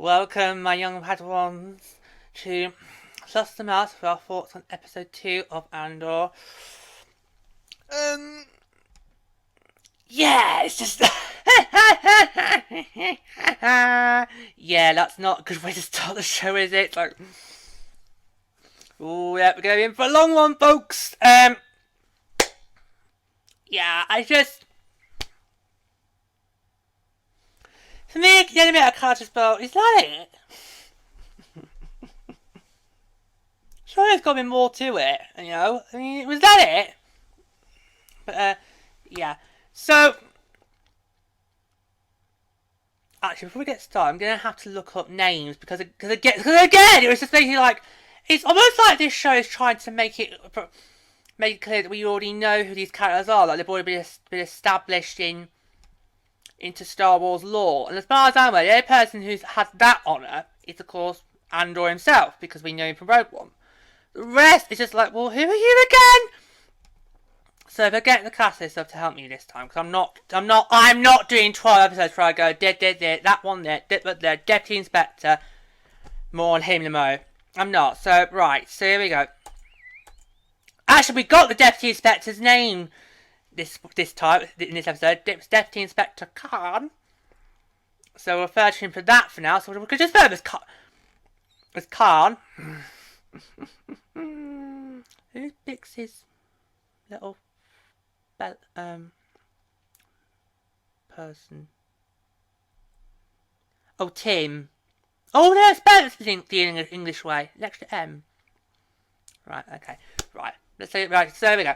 Welcome, my young Padawans, to Suss the Mouse for our thoughts on episode 2 of Andor. Yeah, it's just... yeah, that's not a good way to start the show, is it? Like, oh, yeah, we're going to be in for a long one, folks. Yeah, for me, the animated character spell, is that it? Sure, there's got to be more to it, you know? I mean, was that it? But, yeah. So, actually, before we get started, I'm going to have to look up names, because again, it was just basically like, it's almost like this show is trying to make it clear that we already know who these characters are, like they've already been established into Star Wars lore. And as far as I'm aware, the only person who's had that honour is, of course, Andor himself, because we know him from Rogue One. The rest is just like, well, who are you again? So if I get the Cassian stuff to help me this time, because I'm not doing 12 episodes where I go, that one there, Deputy Inspector, more on him in a mo. I'm not. So, right, so here we go. Actually, we got the Deputy Inspector's name this time, in this episode. It's Deputy Inspector Khan. So we'll refer to him for that for now. So we could just refer him as Khan. Who picks his little person? Oh, Tim. Oh, no, spell the English way. Next to M. Right, okay. Right. Let's say it right. So there we go.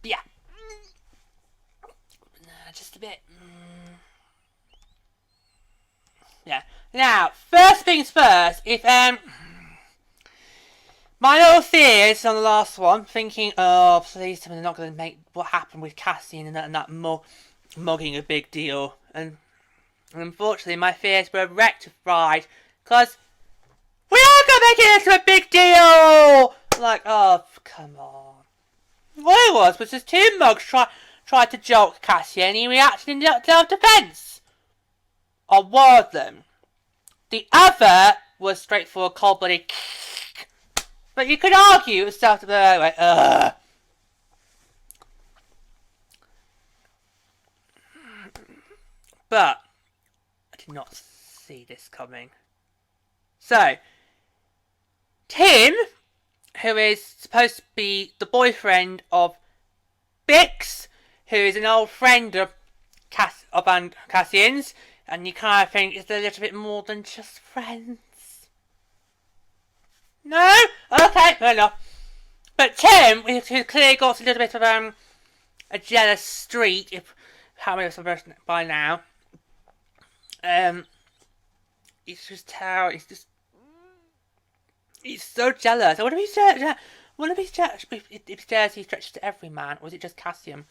Yeah. Just a bit. Yeah. Now, first things first, if my little fears on the last one, thinking, oh, please tell me they're not going to make what happened with Cassian and that mugging a big deal. And unfortunately, my fears were rectified, because we are going to make it into a big deal! Like, oh, come on. What it was just two mugs tried to jolt Cassian, and he reacted in self-defense on one of them. The other was straightforward cold-blooded. But you could argue it was self-defense. Anyway, But I did not see this coming. So, Tim, who is supposed to be the boyfriend of Bix, who is an old friend of Cassian's, and you kind of think it's a little bit more than just friends. No? Okay, fair enough. But Tim, who clearly got a little bit of a jealous streak, if how many of us by now, he's just terrible. He's so jealous. I wonder if his jealousy stretches to every man, or is it just Cassian?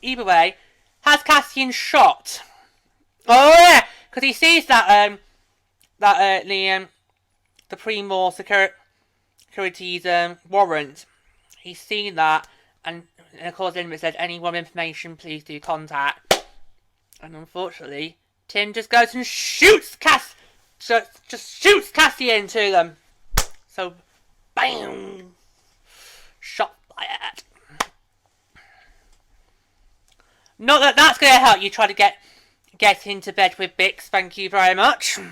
Either way, has Cassian shot? Oh yeah, because he sees that the Pre-More Security's warrant. He's seen that, and of course, then it said, any more information, please do contact. And unfortunately, Tim just goes and shoots shoots Cassian to them. So, bam! Shot fired. Not that that's going to help you try to get into bed with Bix, thank you very much. You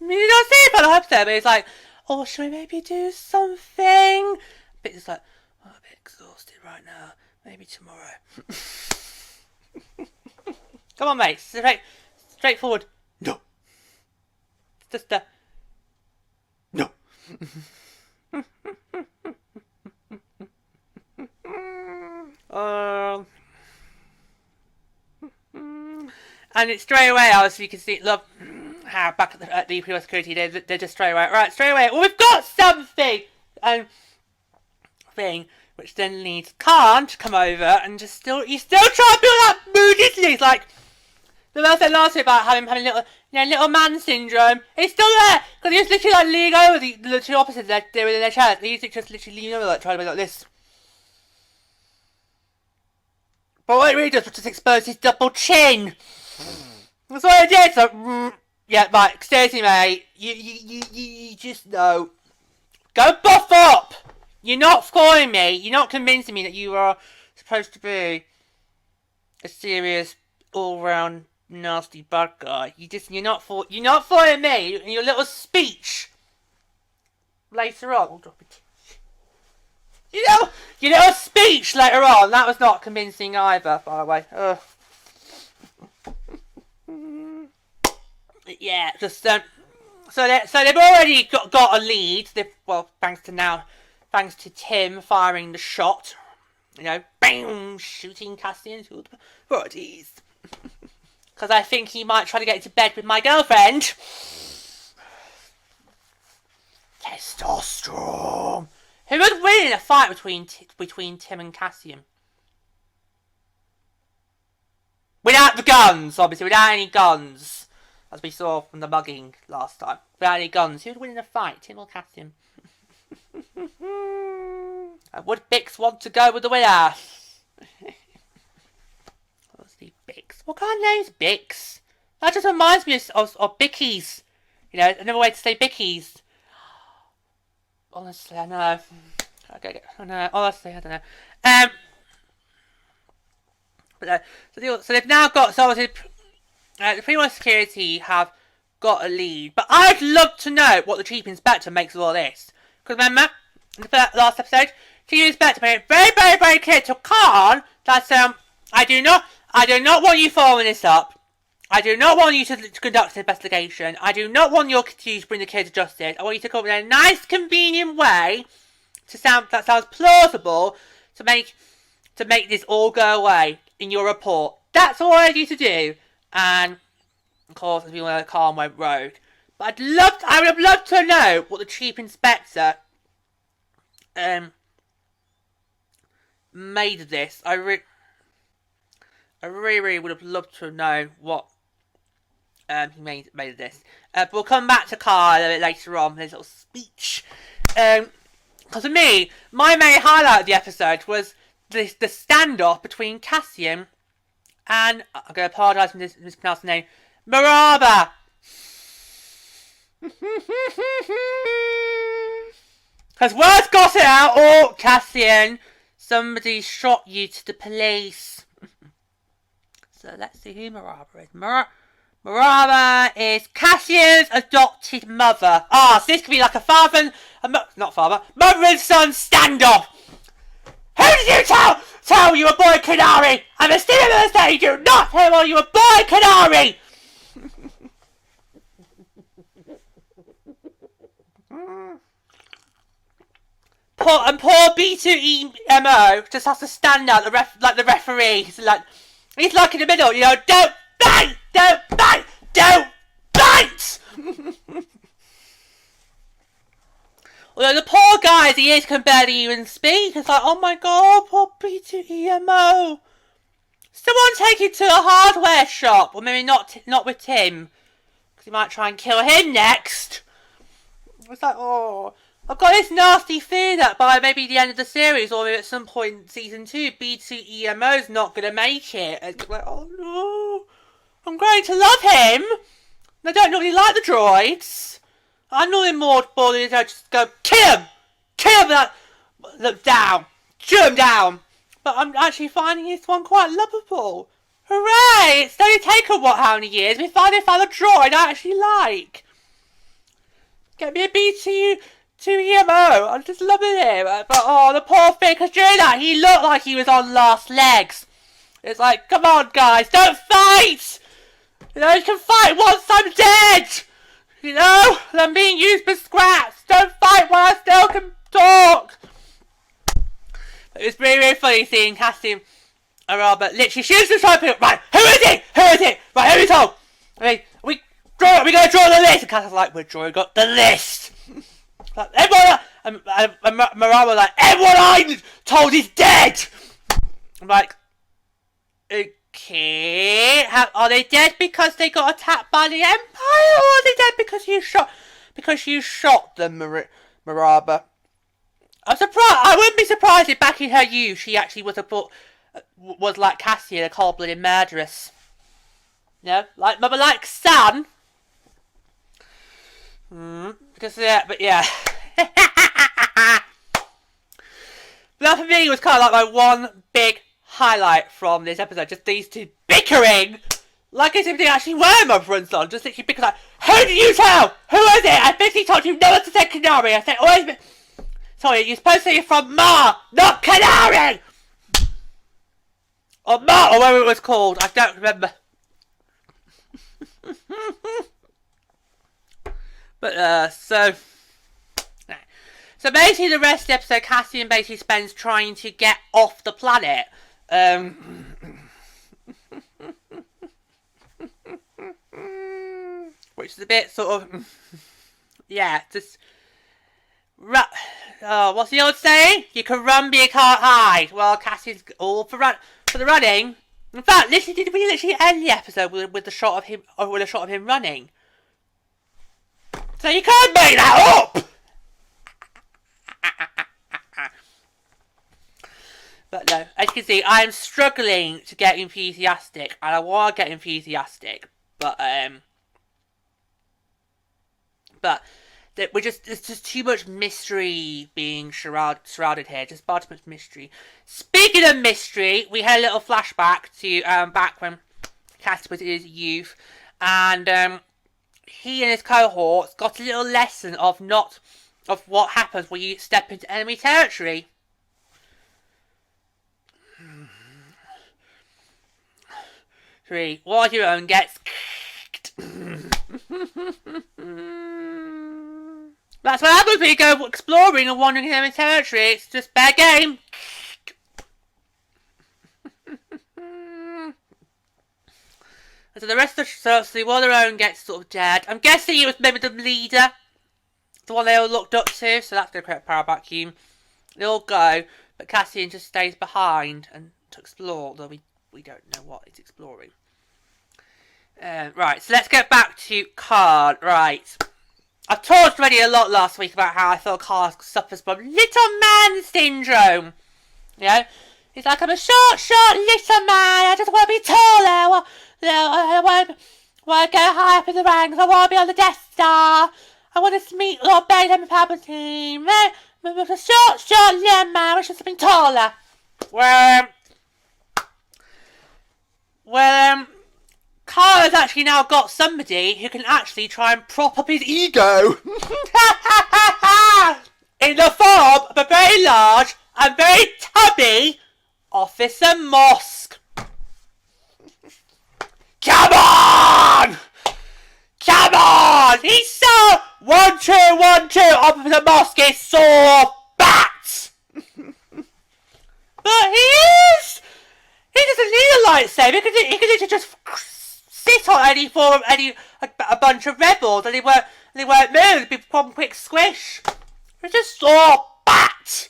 don't see it, but I hope so, but it's like, oh, should we maybe do something? Bix is like, oh, I'm a bit exhausted right now, maybe tomorrow. Come on, mate, straightforward. No. Just no. And it's straight away, obviously, you can see, love how back at the Pre-War Security, they're just straight away, right, straight away, well, we've got something! Which then leads Khan to come over and he's still trying to build that mood, isn't he? It's like, the verse I last week about having little man syndrome, it's still there! Because he was literally like leaning over the two opposites they're in their chairs. He's just literally leaning over like trying to be like this. But what it really does was just expose his double chin. That's what it did. So Yeah, right, seriously, mate. You just know. Go buff up! You're not fooling me. You're not convincing me that you are supposed to be a serious, all-round, nasty bad guy. You're not fooling me in your little speech later on. I'll drop it. Your little speech later on, that was not convincing either, by the way. Ugh. Yeah, just so they've already got a lead. Thanks to Tim firing the shot. You know, bang, shooting Cassian through the bodies. Because I think he might try to get into bed with my girlfriend. Testosterone. Who would win in a fight between Tim and Cassian? Without the guns, obviously, without any guns. As we saw from the mugging last time. Without any guns, who would win in a fight, Tim or Cassian? Would Bix want to go with the winner? Obviously, Bix. What kind of name is Bix? That just reminds me of Bickies. You know, another way to say Bickies. Honestly, I know. Honestly, I don't know. But so they've now got. So obviously, the Primo Security have got a lead. But I'd love to know what the Chief Inspector makes of all this. Because remember, in the last episode, Chief Inspector made it very, very, very clear to Khan that I do not want you following this up. I do not want you to conduct an investigation. I do not want you to bring the kid to justice. I want you to come up with a nice, convenient way that sounds plausible to make this all go away in your report. That's all I need you to do. And of course, as we know, Khan went rogue. But I would have loved to know what the Chief Inspector made of this. I really would have loved to know what he made of this. But we'll come back to Khan a little bit later on in his little speech. Because for me, my main highlight of the episode was the standoff between Cassian and, I'm going to apologise for mispronouncing the name, Maarva. Because words got it out. Oh, Cassian, somebody shot you to the police. So let's see who Maarva is. Maarva is Cassian's adopted mother. So this could be like a mother and son standoff. Who did you tell you were boy Canary? I'm a student of the stage. Do not tell you were boy Canary. Poor B2EMO just has to stand out like the referee. He's like in the middle, you know. Don't bite! Don't bite! Don't bite! Although the poor guy, his ears can barely even speak. It's like, oh my god, poor B2EMO. Someone take him to a hardware shop. Or maybe not with Tim. Because he might try and kill him next. It's like, oh. I've got this nasty fear that by maybe the end of the series, or maybe at some point in season 2, B2EMO's not going to make it. It's like, oh no. I'm going to love him. I don't normally like the droids. I'm normally more bored than just go, kill him! Kill him! Look down! Shoot him down! But I'm actually finding this one quite lovable. Hooray! It's only taken, how many years? We finally found a droid I actually like. Get me a B2EMO. I'm just loving him. But, the poor thing, because during that, he looked like he was on last legs. It's like, come on, guys, don't fight! You know, you can fight once I'm dead! You know, I'm being used for scraps. Don't fight while I still can talk. But it's really, really funny seeing Cassian and Maarva literally shoots the trophy. Right, who is it? Who is it? Right, who is it? I mean, we're going to draw the list. And Cassian's like, we're drawing up the list. Like, everyone, and Maarva like, everyone I told is dead. I'm like, okay, are they dead because they got attacked by the Empire, or are they dead because you shot them, Maarva? I'm surprised. I wouldn't be surprised if back in her youth she actually was like Cassian, a cold-blooded murderess. You know, like San. Because but yeah. That for me was kind of like my one big highlight from this episode. Just these two bickering. Like as if they actually were mother and son. Just literally bickering like, who did you tell? Who was it? I basically told you never to say Canary. I said always been... Sorry, you're supposed to say you're from Ma, not Canary! Or Ma, or whatever it was called. I don't remember. But, so basically the rest of the episode, Cassian basically spends trying to get off the planet. Which is a bit sort of... yeah, just... what's the old saying? You can run, but you can't hide. Well, Cassian's all for the running. In fact, we literally end the episode with the shot of him, running. So you can't make that up. But no, as you can see, I am struggling to get enthusiastic, and I want to get enthusiastic, but there's just too much mystery being surrounded here. Just far too much mystery. Speaking of mystery, we had a little flashback to back when Cass was in his youth, and he and his cohorts got a little lesson of what happens when you step into enemy territory. Three. One of your own gets. That's what happens when you go exploring and wandering in enemy territory. It's just bad game. And so the rest of the one of their own gets sort of dead. I'm guessing he was maybe the leader, the one they all looked up to. So that's the correct power vacuum. They all go, but Cassian just stays behind and to explore. Although we don't know what he's exploring. Right, so let's get back to Khan. Right. I've talked already a lot last week about how I feel Khan suffers from little man syndrome. You know? He's like, I'm a short little man. I just want to be taller. I want to go high up in the ranks. I want to be on the Death Star. I want to meet Lord Bailey and Palpatine. I'm a short little man. I wish I was something taller. Well, Khan has actually now got somebody who can actually try and prop up his ego. In the form of a very large and very tubby Officer Mosk. Come on! Come on! He's so... 1, 2, 1, 2. Officer Mosk is so bat! But he is... He doesn't need a lightsaber. He could literally just sit on a bunch of rebels and they won't move. It'd be one quick squish. It's just so bat.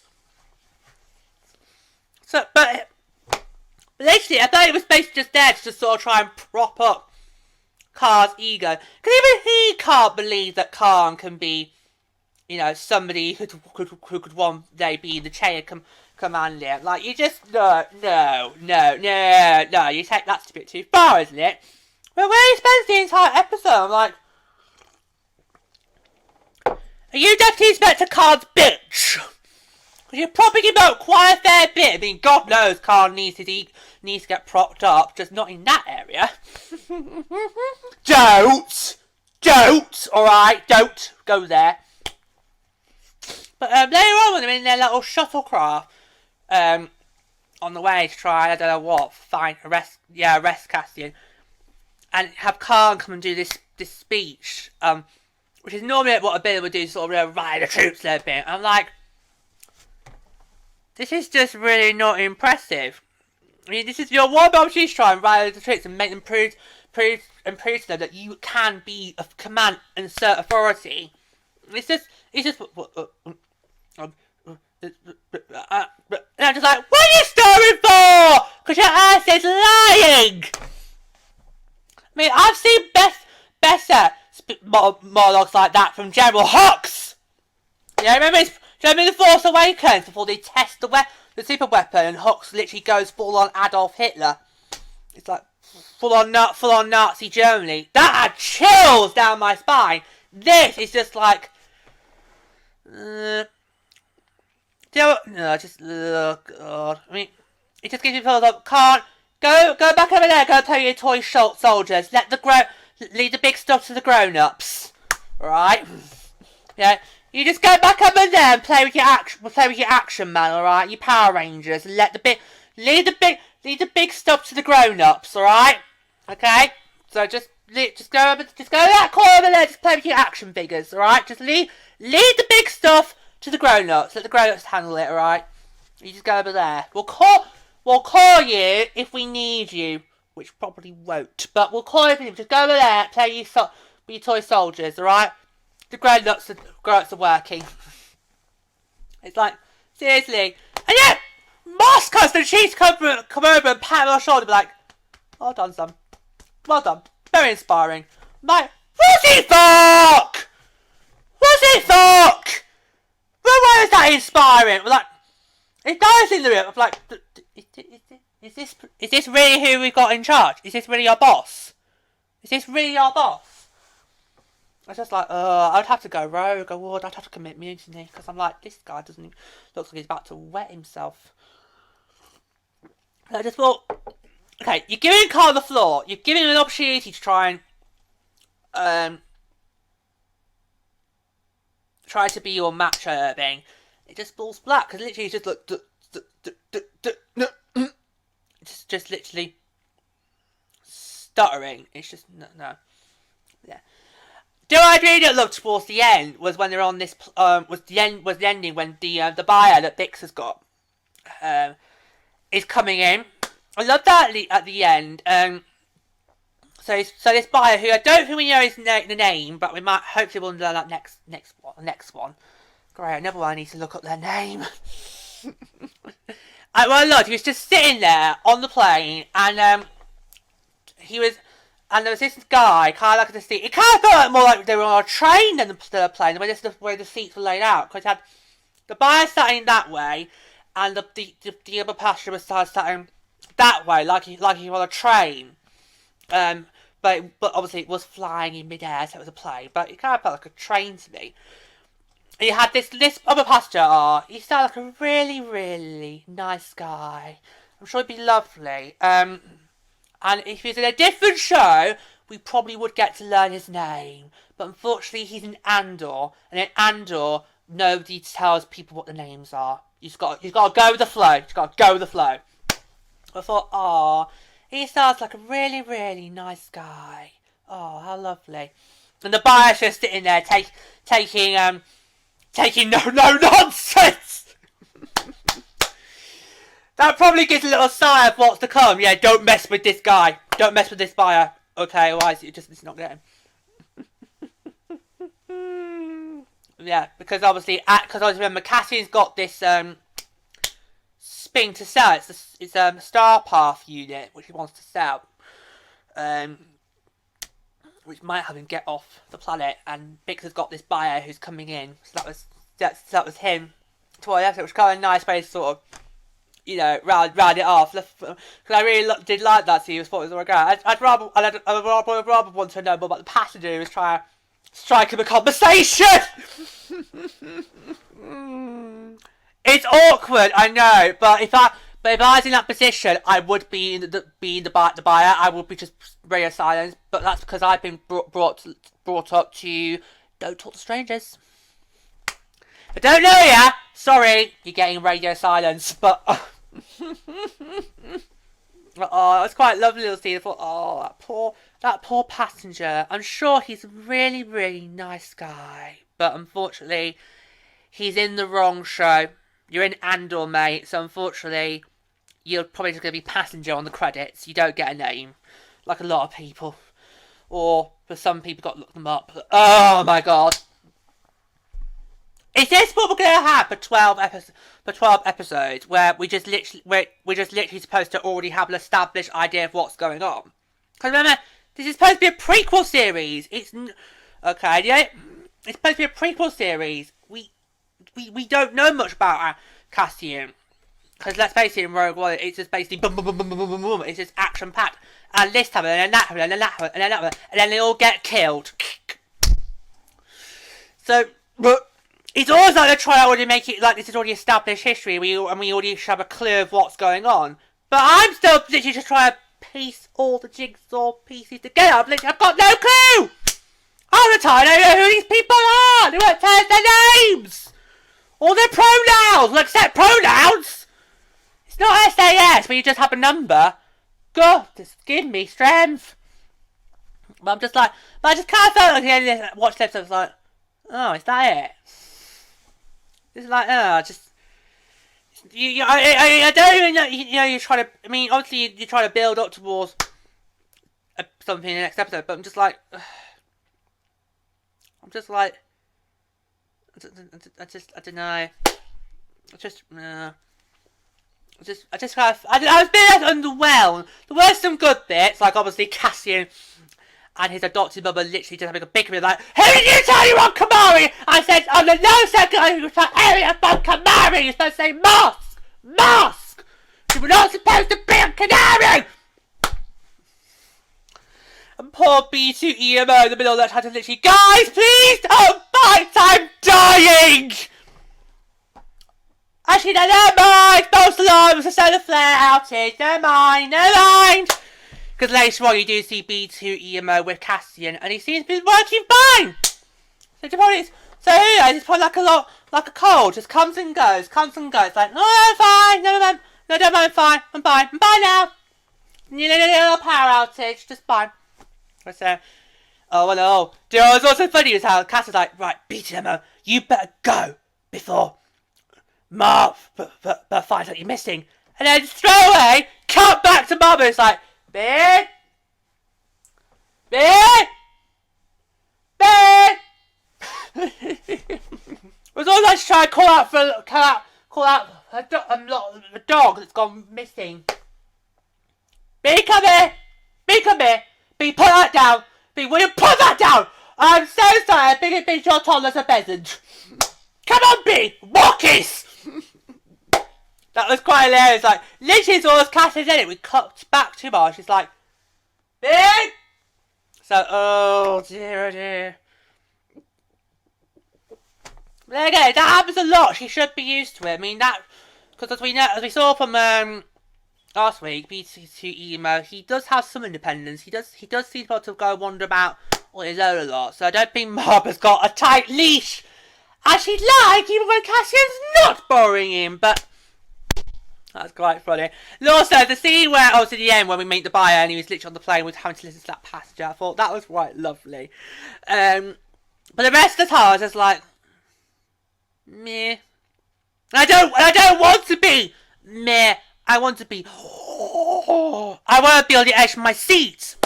So, but literally, I thought it was basically just there to just sort of try and prop up Khan's ego, because even he can't believe that Khan can be, you know, somebody who could one day be the chain of command there. Like, you just, no, you take that a bit too far, isn't it? But where he spends the entire episode, I'm like, are you Deputy Inspector Khan's bitch? Because you're propping him up quite a fair bit. I mean, God knows Khan needs to get propped up, just not in that area. Don't, alright, don't go there. But later on when they're in their little shuttlecraft, on the way to try, I don't know what, arrest Cassian, and have Khan come and do this speech, which is normally what a Billy would do, sort of rally the troops a little bit. I'm like, this is just really not impressive. I mean, this is your one opportunity to try and rally the troops and make them prove to them that you can be of command and assert authority. It's just. And I'm just like, what are you stirring for? Because your ass is lying. I mean, I've seen better monologues like that from General Hux. Yeah, remember The Force Awakens, before they test the super weapon, and Hux literally goes full on Adolf Hitler. It's like full on Nazi Germany. That had chills down my spine. This is just like, God. I mean, it just gives you feels like, can't go back over there. Go play your toy soldiers. Leave the big stuff to the grown-ups. Right? Yeah. You just go back over there and play with your action man. All right? Your Power Rangers. And leave the big stuff to the grown-ups. All right? Okay. So just go to that corner over there. Just play with your action figures. All right? Just leave the big stuff to the grown-ups. Let the grown-ups handle it. All right? You just go over there. We'll call you if we need you, which probably won't. But we'll call you if we need you. Just go over there, play with your toy soldiers, alright? The grown-ups are working. It's like, seriously. And yet, Moss Custom Chiefs come over and pat me on the shoulder and be like, well done, son. Well done. Very inspiring. What's he fuck? Why is that inspiring? We're like, it does in the room. I'm like, is this really who we got in charge? Is this really our boss? I was just like, I'd have to go rogue. I'd have to commit mutiny because I'm like, this guy looks like he's about to wet himself. And I just thought, okay, you're giving Carl the floor. You're giving him an opportunity to try to be your macho Irving. It just falls flat because literally it's just like just literally stuttering. It's just no. Yeah. Do I really love towards the end was when they're on this was the ending when the buyer that Bix has got is coming in. I love that at the end. So this buyer who I don't think we know the name, but we might hopefully we'll learn that next one. Great, another one I need to look up their name. He was just sitting there on the plane, and there was this guy, kind of like the seat. It kind of felt like more like they were on a train than a plane, the way the seats were laid out. Because had the buyer sat in that way, and the other passenger was sat in that way, like he was on a train. But obviously it was flying in midair, so it was a plane. But it kind of felt like a train to me. And you had this other passenger. He sounded like a really, really nice guy. I'm sure he'd be lovely. And if he was in a different show, we probably would get to learn his name. But unfortunately, he's in Andor, and in Andor, nobody tells people what the names are. You've got to go with the flow. I thought, he sounds like a really, really nice guy. Oh, how lovely. And the buyer's just sitting there taking no nonsense. That probably gives a little sigh of what's to come. Yeah, don't mess with this guy. Don't mess with this buyer. Okay, why is it it's not getting? Yeah, because obviously remember Cassian's got this thing to sell. It's a Star Path unit which he wants to sell, which might have him get off the planet. And Bix has got this buyer who's coming in. So that was him. It was kind of a nice way to sort of, round it off. Because I really did like that scene. I thought it was all right. I'd rather want to know more about the passenger who was trying to strike him a conversation. It's awkward, I know, but if I was in that position, I would be the buyer. I would be just radio silence. But that's because I've been brought up to don't talk to strangers. I don't know ya. Sorry, you're getting radio silence. But it was quite lovely to see. I thought, that poor passenger. I'm sure he's a really, really nice guy, but unfortunately, he's in the wrong show. You're in Andor, mate, so unfortunately, you're probably just going to be passenger on the credits. You don't get a name, like a lot of people. Or, for some people, got to look them up. Oh, my God. Is this what we're going to have for 12 episodes, where we're just literally supposed to already have an established idea of what's going on? Because remember, this is supposed to be a prequel series. It's supposed to be a prequel series. We don't know much about Cassian. Because let's face it, in Rogue One, it's just basically boom, boom, boom, boom, boom, boom, boom. It's just action-packed. And this happened, and then that happened, and then that happened, and then that happened, and then they all get killed. So, but it's always like they're trying to already make it like this is already established history, and we already have a clue of what's going on. But I'm still literally just trying to piece all the jigsaw pieces together. I've got no clue! All the time, I don't know who these people are! They won't tell us their names! Or their pronouns! Well, except pronouns! It's not SAS, where you just have a number. God, just give me strength. But I'm just like, but I just kind of felt like at the end of this, watch this episode, I was like, oh, is that it? It's like, oh, just... I don't even know, you try to, I mean, obviously you try to build up towards something in the next episode, but I'm just like, I don't know. I was being underwhelmed. There were some good bits, like obviously Cassian and his adopted mother literally just having a big bit like, who did you tell you on Kamari? I said, on the no second, I was like, area from Kamari. You're supposed to say Mask! Mask! You were not supposed to be a Canary! And poor B2EMO in the middle of that had to literally, guys, please don't fight, I'm dying! Actually, no, never mind, false alarm, it was a solar flare outage, never mind. Because later on you do see B2EMO with Cassian, and he seems to be working fine! So it's probably like a cold, just comes and goes, like, oh, I'm fine, no, don't mind, I'm fine now. Little power outage, just fine. So, oh, no. You know, what's also funny is how Cass is like, right, BTMO, you better go before Marv finds out you're missing. And then straight away, cut back to Marv, and it's like, Bear. It was all like to try and call out a dog that's gone missing. B, come here. B, put that down. B, will you put that down? I'm so sorry. I think it means you're tall as a peasant. Come on, B, walkies. That was quite hilarious. Like, literally, all as Cassian's in it, we cut back to Marge. She's like, B. So, oh dear. There again, that happens a lot. She should be used to it. I mean, that, because as we saw from last week, B2EMO, he does have some independence. He does seem to go wander about on his own a lot. So I don't think Marva's got a tight leash as she'd like, even when Cassian's not borrowing him. But that's quite funny. And also, the scene where, at the end, when we meet the buyer and he was literally on the plane with having to listen to that passenger, I thought that was quite lovely. But the rest of the time, I was just like, meh. I don't want to be meh. I want to be, I want to be on the edge of my seat.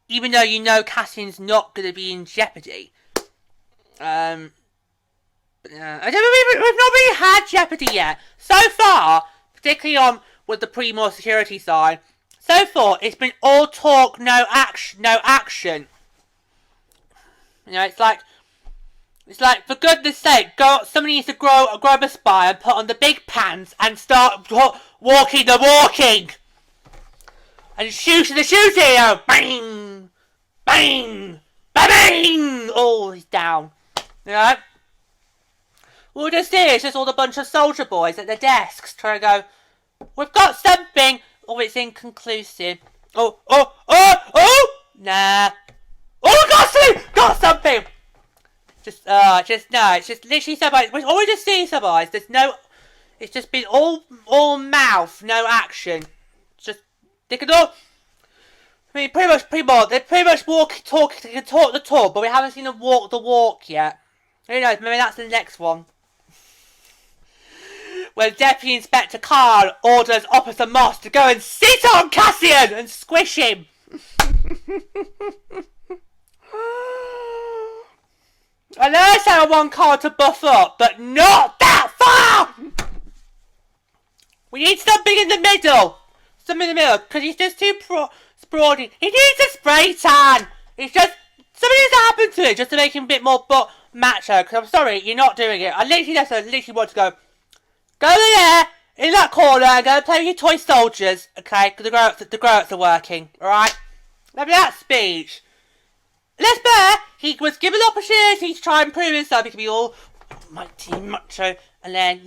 Even though you know Cassian's not going to be in jeopardy. We've not really had jeopardy yet. So far, particularly on with the pre-more security side, so far it's been all talk, no action. You know, it's like, for goodness sake, somebody needs to grab a spy and put on the big pants and start walking the walking. And shooting the shooting. Oh, bang, bang, bang. Oh, he's down. You know? We'll just see, it's just all a bunch of soldier boys at their desks trying to go, we've got something. Oh, it's inconclusive. Oh. Nah. Oh, got something. No, it's just literally somebody. All we just see somebody. There's no. It's just been all mouth, no action. It's just they can all. I mean, pretty much. They pretty much talk. They can talk the talk, but we haven't seen them walk the walk yet. Who knows? Maybe that's the next one. When Deputy Inspector Khan orders Officer Moss to go and sit on Cassian and squish him. I know I said I want Khan to buff up, but not that far! We need something in the middle. Because he's just too sprawling. He needs a spray tan. It's just, something needs to happen to it just to make him a bit more macho. Because I'm sorry, you're not doing it. I literally want to go there, in that corner, and go play with your toy soldiers, okay? Because the grown-ups are working, alright? Maybe that speech. Let's bear, he was given the opportunity to try and prove himself. He could be all mighty macho, and then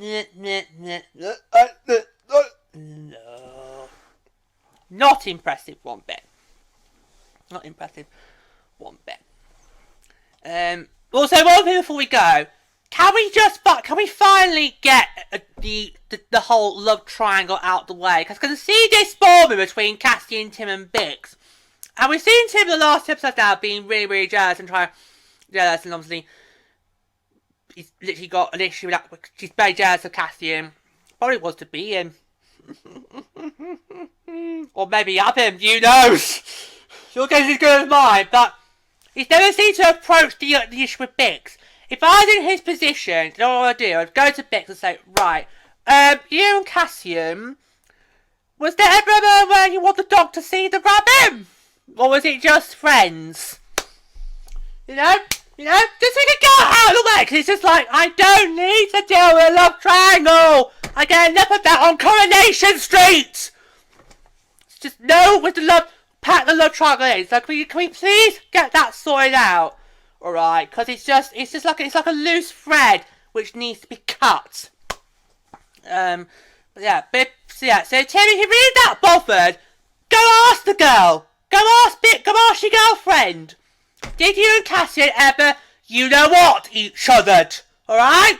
no. Not impressive one bit. Not impressive one bit. Also, one thing before we go, can we finally get the whole love triangle out the way? Because I can see this forming between Cassian, Tim, and Bix. And we've seen Tim in the last episode now being really, really jealous and trying jealous, and obviously he's literally got an issue with that. She's very jealous of Cassian. Probably wants to be him. Or maybe have him, who knows? Your guess is as good as mine, but he's never seemed to approach the issue with Bix. If I was in his position, you know what I'd do? I'd go to Bix and say, right, you and Cassian, was there ever a moment where you want the dog to see the rabbit? Or was it just friends? You know, just so we can get out of the way, because it's just like, I don't need to deal with a love triangle. I get enough of that on Coronation Street. It's just no with the love, pack the love triangle in. So can we please get that sorted out? Alright, because it's like a loose thread which needs to be cut. So Tim, if you're really that bothered, go ask the girl. Go ask your girlfriend. Did you and Cassian ever, you know what, each other? Alright?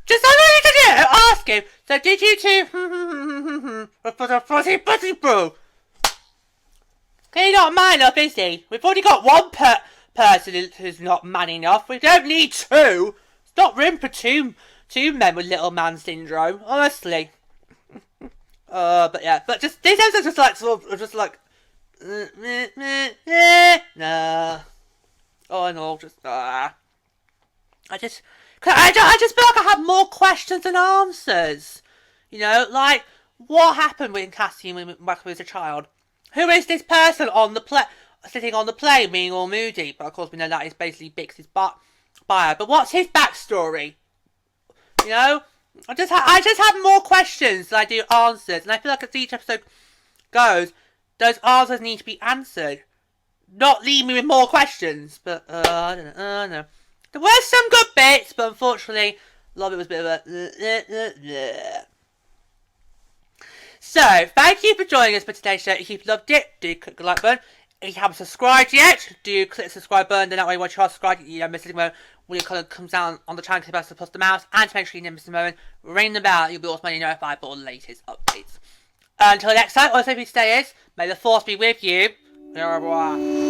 Just all you need to do, ask him. So did you two, fuzzy bro? He's not man enough, is he? We've already got one person who's not man enough. We don't need two. It's not room for two men with little man syndrome, honestly. But yeah, but just these episodes just like nah. Oh no, just I just feel like I have more questions than answers. You know, like what happened when Cassian was a child? Who is this person on the sitting on the plane being all moody? But of course we know that is basically Bix's bio. But what's his backstory? You know, I just have more questions than I do answers, and I feel like as each episode goes, those answers need to be answered. Not leave me with more questions. But I don't know. There were some good bits, but unfortunately, a lot of it was a bit of a. So, thank you for joining us for today's show. If you've loved it, do click the like button. If you haven't subscribed yet, do click the subscribe button. Then that way, once you are subscribed, you don't miss a moment when your colour comes down on the channel. Click the plus the mouse, and to make sure you never miss a moment, ring the bell. You'll be automatically notified for all the latest updates. Until next time, all I say for you today is, may the force be with you. Au revoir.